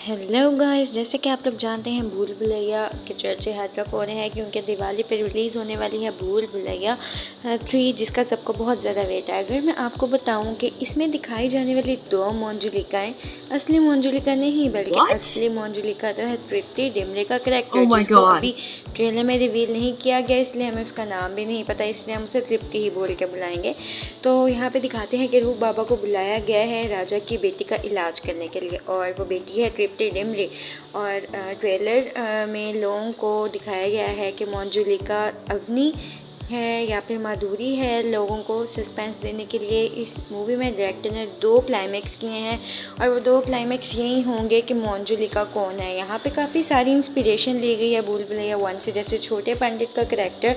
Hello guys, जैसे कि आप लोग जानते हैं भूल भुलैया के चर्चे हर तरफ हो रहे हैं क्योंकि दिवाली पे रिलीज़ होने वाली है भूल भुलैया 3, जिसका सबको बहुत ज़्यादा वेट है। अगर मैं आपको बताऊं कि इसमें दिखाई जाने वाली दो मोंजुलिकाएं असली मोंजुलिका नहीं बल्कि What? असली मोंजुलिका तो है तृप्ति डिमरी का Oh करेक्टर, my जिसको god. अभी ट्रेलर में रिवील नहीं किया गया, इसलिए हमें उसका नाम भी नहीं पता, इसलिए हम उसे तृप्ति ही बोल के बुलाएंगे। तो यहाँ पे दिखाते हैं कि रूप बाबा को बुलाया गया है राजा की बेटी का इलाज करने के लिए, और वो बेटी है तृप्ति डिमरी। और ट्रेलर में लोगों को दिखाया गया है कि मंजुलिका अवनी है या फिर माधुरी है। लोगों को सस्पेंस देने के लिए इस मूवी में डायरेक्टर ने 2 क्लाइमेक्स किए हैं, और वो 2 क्लाइमेक्स यही होंगे कि मंजुलिका कौन है। यहाँ पे काफ़ी सारी इंस्पिरेशन ली गई है भूल भुलैया 1 से, जैसे छोटे पंडित का करैक्टर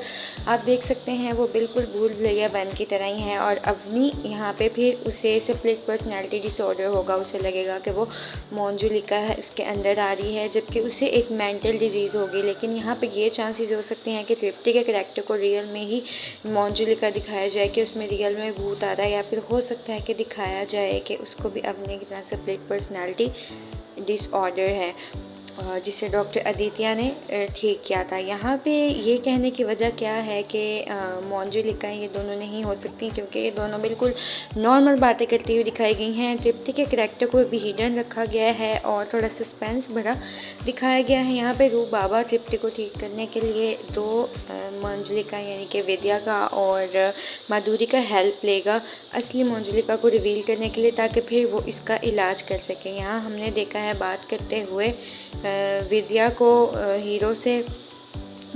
आप देख सकते हैं वो बिल्कुल भूल भुलैया 1 की तरह ही है। और अवनी यहाँ पे फिर उसे स्प्लिट पर्सनैलिटी डिसऑर्डर होगा, उसे लगेगा कि वो मंजुलिका है उसके अंदर आ रही है, जबकि उसे एक मेंटल डिजीज़ होगी। लेकिन यहाँ पे ये चांसेस हो सकते हैं कि तृप्ति के करैक्टर को रियल में ही मंजुलिका दिखाया जाए कि उसमें रियल में भूत आ रहा है, या फिर हो सकता है कि दिखाया जाए कि उसको भी अपने की तरह स्प्लिट पर्सनैलिटी डिसऑर्डर है, जिसे डॉक्टर आदित्य ने ठीक किया था। यहाँ पे ये कहने की वजह क्या है कि मंजुलिका ये दोनों नहीं हो सकती, क्योंकि ये दोनों बिल्कुल नॉर्मल बातें करती हुई दिखाई गई हैं। तृप्ति के करैक्टर को भी हिडन रखा गया है और थोड़ा सस्पेंस भरा दिखाया गया है। यहाँ पे रूप बाबा तृप्ति को ठीक करने के लिए 2 मंजुलिका यानी कि विद्या का और माधुरी का हेल्प लेगा असली मंजुलिका को रिवील करने के लिए, ताकि फिर वो इसका इलाज कर सके। यहाँ हमने देखा है बात करते हुए विद्या को हीरो से।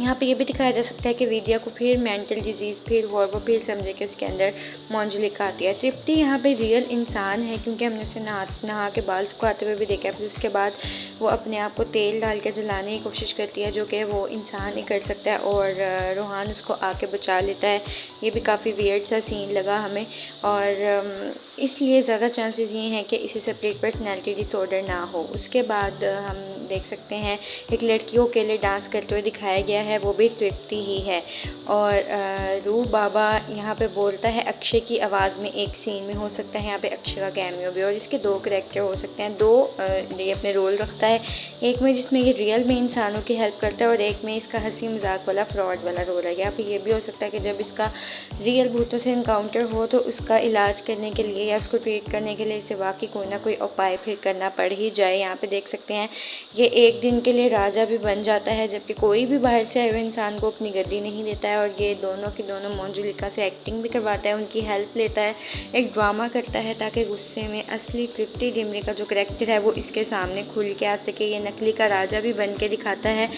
यहाँ पे ये भी दिखाया जा सकता है कि विद्या को फिर मेंटल डिजीज़ फिर हुआ, वो फिर समझे कि उसके अंदर मंजुलिका आती है। तृप्ति यहाँ पे रियल इंसान है, क्योंकि हमने उसे नहा के बाल सुखाते हुए भी देखा है। फिर उसके बाद वो अपने आप को तेल डाल के जलाने की कोशिश करती है, जो कि वो इंसान ही कर सकता है, और रोहान उसको आके बचा लेता है। ये भी काफ़ी वियर्ड सा सीन लगा हमें, और इसलिए ज़्यादा चांसेस ये हैं कि इसे सेपरेट पर्सनैलिटी डिसऑर्डर ना हो। उसके बाद हम देख सकते हैं एक लड़कियों के लिए डांस करते हुए दिखाया गया है, वो भी तृप्ति ही है। और रूप बाबा यहाँ पे बोलता है अक्षय की आवाज़ में एक सीन में, हो सकता है यहाँ पे अक्षय का कैमियो भी, और इसके 2 करैक्टर हो सकते हैं। 2 ये अपने रोल रखता है, एक में जिसमें ये रियल में इंसानों की हेल्प करता है, और एक में इसका हंसी मजाक वाला फ्रॉड वाला रोल है। यहाँ पे ये भी हो सकता है कि जब इसका रियल भूतों से इनकाउंटर हो तो उसका इलाज करने के लिए या उसको ट्रीट करने के लिए इसे वाकई कोई ना कोई उपाय फिर करना पड़ ही जाए। यहाँ पे देख सकते हैं ये एक दिन के लिए राजा भी बन जाता है, जबकि कोई भी बाहर से आए हुए इंसान को अपनी गद्दी नहीं देता है। और ये दोनों की दोनों मंजुलिका से एक्टिंग भी करवाता है, उनकी हेल्प लेता है, एक ड्रामा करता है, ताकि गुस्से में असली तृप्ति डिमरी का जो करैक्टर है वो इसके सामने खुल के आ सके। ये नकली का राजा भी बन के दिखाता है,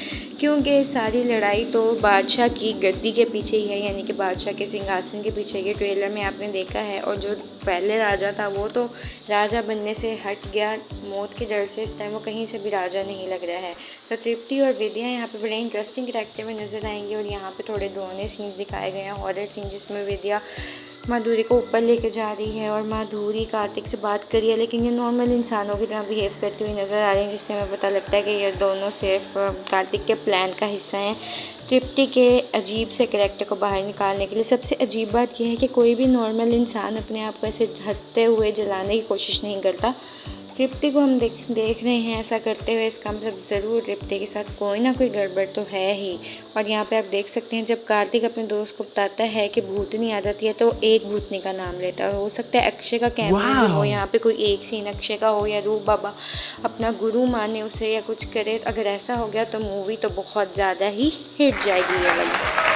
क्योंकि सारी लड़ाई तो बादशाह की गद्दी के पीछे ही है, यानी कि बादशाह के सिंहासन के पीछे। ये ट्रेलर में आपने देखा है, और जो पहले राजा था वो तो राजा बनने से हट गया मौत के डर से, इस टाइम वो कहीं से भी राजा नहीं लग रहा है। तो तृप्ति और विद्या यहाँ पे बड़े इंटरेस्टिंग करैक्टर में नज़र आएंगे, और यहाँ पे थोड़े डरावने सीन्स दिखाए गए हैं, हॉरर सीन, जिसमें विद्या माधुरी को ऊपर लेके जा रही है और माधुरी कार्तिक से बात कर रही है, लेकिन ये नॉर्मल इंसानों की तरह बिहेव करती हुई नज़र आ रही है, जिससे हमें पता लगता है कि ये दोनों सिर्फ कार्तिक के प्लान का हिस्सा हैं तृप्ति के अजीब से करैक्टर को बाहर निकालने के लिए। सबसे अजीब बात यह है कि कोई भी नॉर्मल इंसान अपने आप को ऐसे हंसते हुए जलाने की कोशिश नहीं करता। तृप्ति को हम देख रहे हैं ऐसा करते हुए, इसका मतलब ज़रूर तृप्ति के साथ कोई ना कोई गड़बड़ तो है ही। और यहाँ पे आप देख सकते हैं जब कार्तिक अपने दोस्त को बताता है कि भूतनी आ जाती है तो एक भूतनी का नाम लेता है, और हो सकता है अक्षय का कैमियो भी हो यहाँ पे, कोई एक सीन अक्षय का हो, या रूप बाबा अपना गुरु माने उसे या कुछ करे। अगर ऐसा हो गया तो मूवी तो बहुत ज़्यादा ही हिट जाएगी ये वाली।